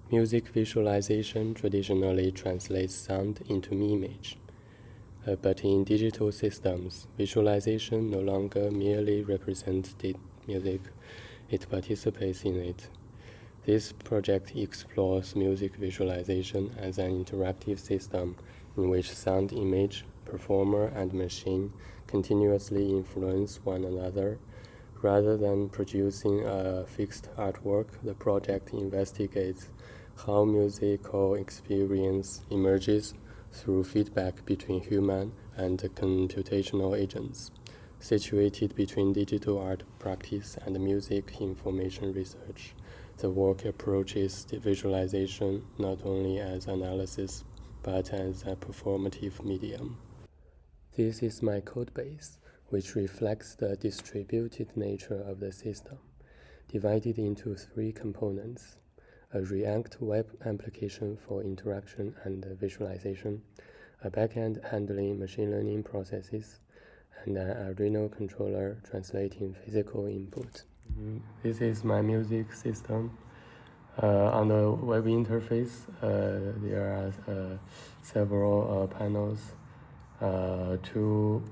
Music visualization traditionally translates sound into image. But in digital systems, visualization no longer merely represents the music, it participates in it. This project explores music visualization as an interactive system in which sound, image, performer, and machine continuously influence one another. Rather than producing a fixed artwork, the project investigates how musical experience emerges through feedback between human and computational agents. Situated between digital art practice and music information research, the work approaches the visualization not only as analysis, but as a performative medium. This is my code base, which reflects the distributed nature of the system, divided into 3 components: a React web application for interaction and visualization, a backend handling machine learning processes, and an Arduino controller translating physical input. This is my music system. On the web interface, there are several panels, 2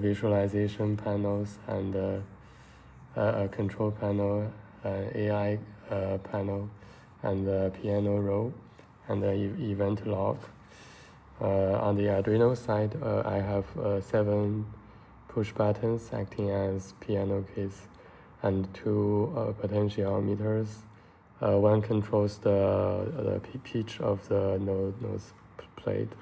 visualization panels, and a control panel, an AI panel, and a piano roll, and an event log. On the Arduino side, I have 7 push buttons acting as piano keys, and 2 potentiometers. One controls the pitch of the notes played.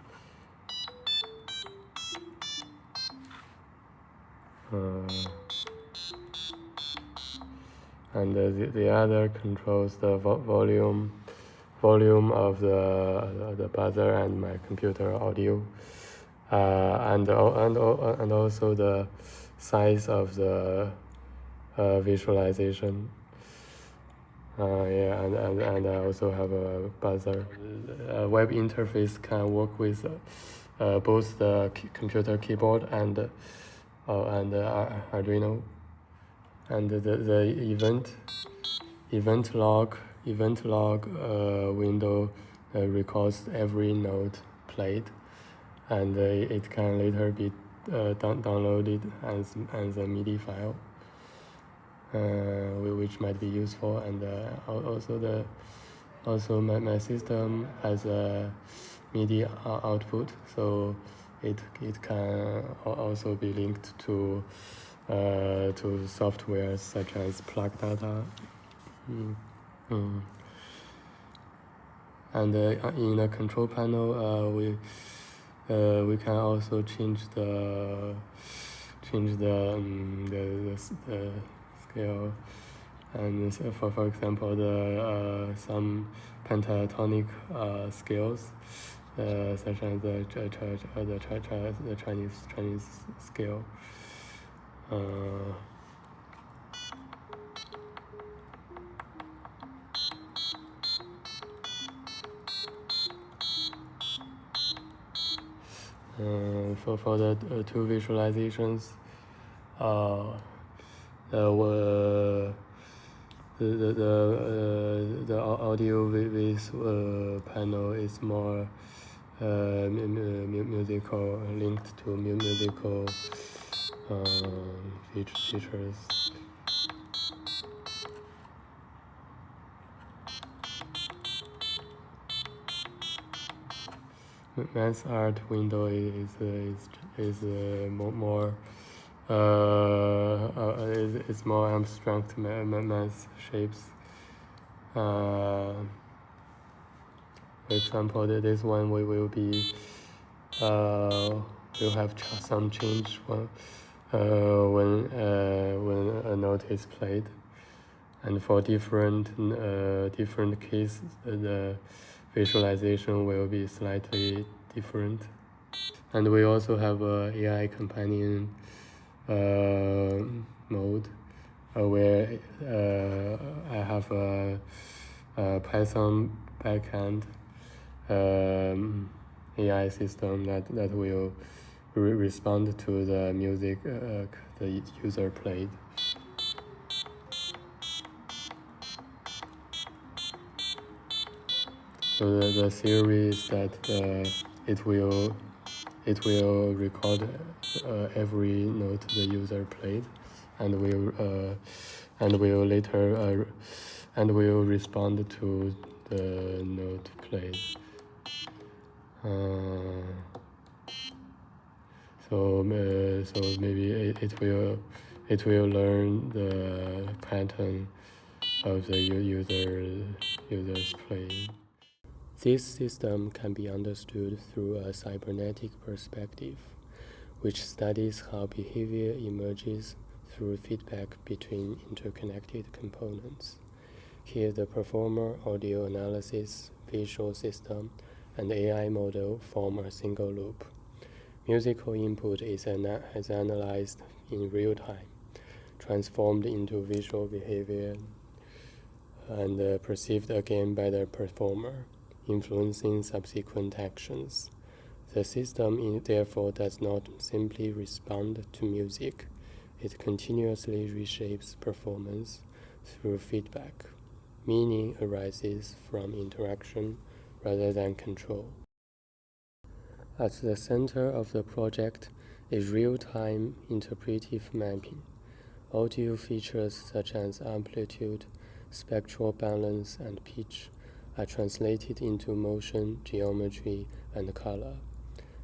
And the other controls the volume of the buzzer and my computer audio, and also the size of the visualization. And I also have a buzzer. A web interface can work with both the computer keyboard and Arduino. And the event log window records every note played, and it can later be downloaded as a MIDI file, which might be useful. And also my system has a MIDI output, so it can also be linked to software such as Plug Data. And in the control panel, we can also change the scale, and for example, some pentatonic scales, such as the Chinese scale. For the 2 visualizations, the audio with panel is more musical, linked to musical features. Mass art window is more is more abstract mass shapes. For example, this one will be will have some change when a note is played, and for different cases, the visualization will be slightly different. And we also have a AI companion mode, where I have a Python backend AI system that will respond to the music the user played. So the theory is that it will record every note the user played, and will later and will respond to the note played. So maybe it will learn the pattern of the users playing. This system can be understood through a cybernetic perspective, which studies how behavior emerges through feedback between interconnected components. Here, the performer, audio analysis, visual system, and AI model form a single loop. Musical input is analyzed in real time, transformed into visual behavior, and perceived again by the performer, influencing subsequent actions. The system therefore does not simply respond to music, it continuously reshapes performance through feedback. Meaning arises from interaction rather than control. At the center of the project is real-time interpretive mapping. Audio features such as amplitude, spectral balance, and pitch are translated into motion, geometry, and color.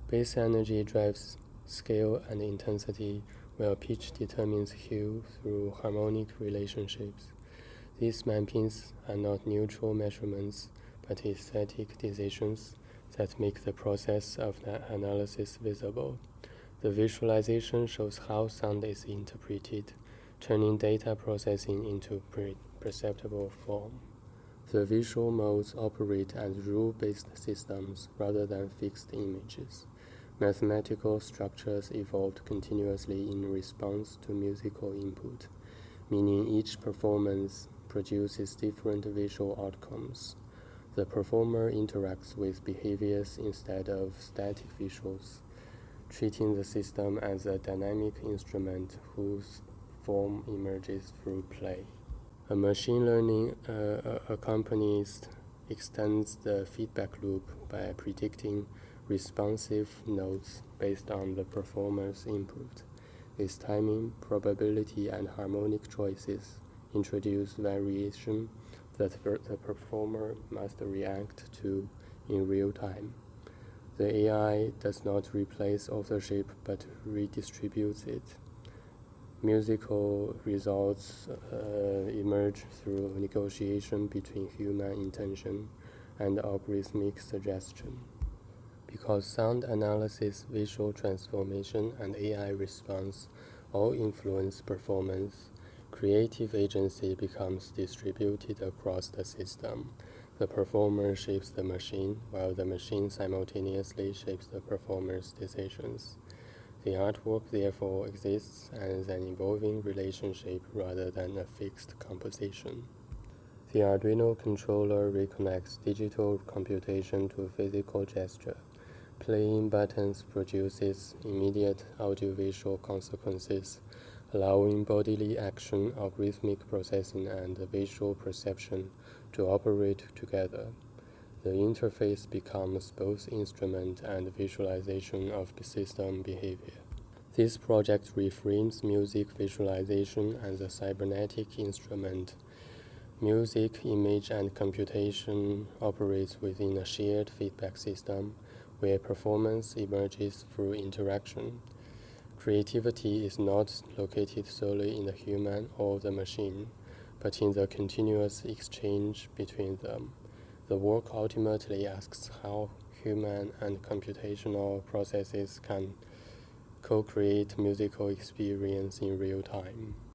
Bass energy drives scale and intensity, while pitch determines hue through harmonic relationships. These mappings are not neutral measurements, but aesthetic decisions that make the process of analysis visible. The visualization shows how sound is interpreted, turning data processing into perceptible form. The visual modes operate as rule-based systems rather than fixed images. Mathematical structures evolved continuously in response to musical input, meaning each performance produces different visual outcomes. The performer interacts with behaviors instead of static visuals, treating the system as a dynamic instrument whose form emerges through play. A machine learning accompanist extends the feedback loop by predicting responsive notes based on the performer's input. Its timing, probability, and harmonic choices introduce variation that the performer must react to in real time. The AI does not replace authorship but redistributes it. Musical results emerge through negotiation between human intention and algorithmic suggestion. Because sound analysis, visual transformation, and AI response all influence performance, creative agency becomes distributed across the system. The performer shapes the machine, while the machine simultaneously shapes the performer's decisions. The artwork therefore exists as an evolving relationship rather than a fixed composition. The Arduino controller reconnects digital computation to physical gesture. Playing buttons produces immediate audiovisual consequences, allowing bodily action, algorithmic processing, and visual perception to operate together. The interface becomes both instrument and visualization of system behavior. This project reframes music visualization as a cybernetic instrument. Music, image, and computation operates within a shared feedback system where performance emerges through interaction. Creativity is not located solely in the human or the machine, but in the continuous exchange between them. The work ultimately asks how human and computational processes can co-create musical experience in real time.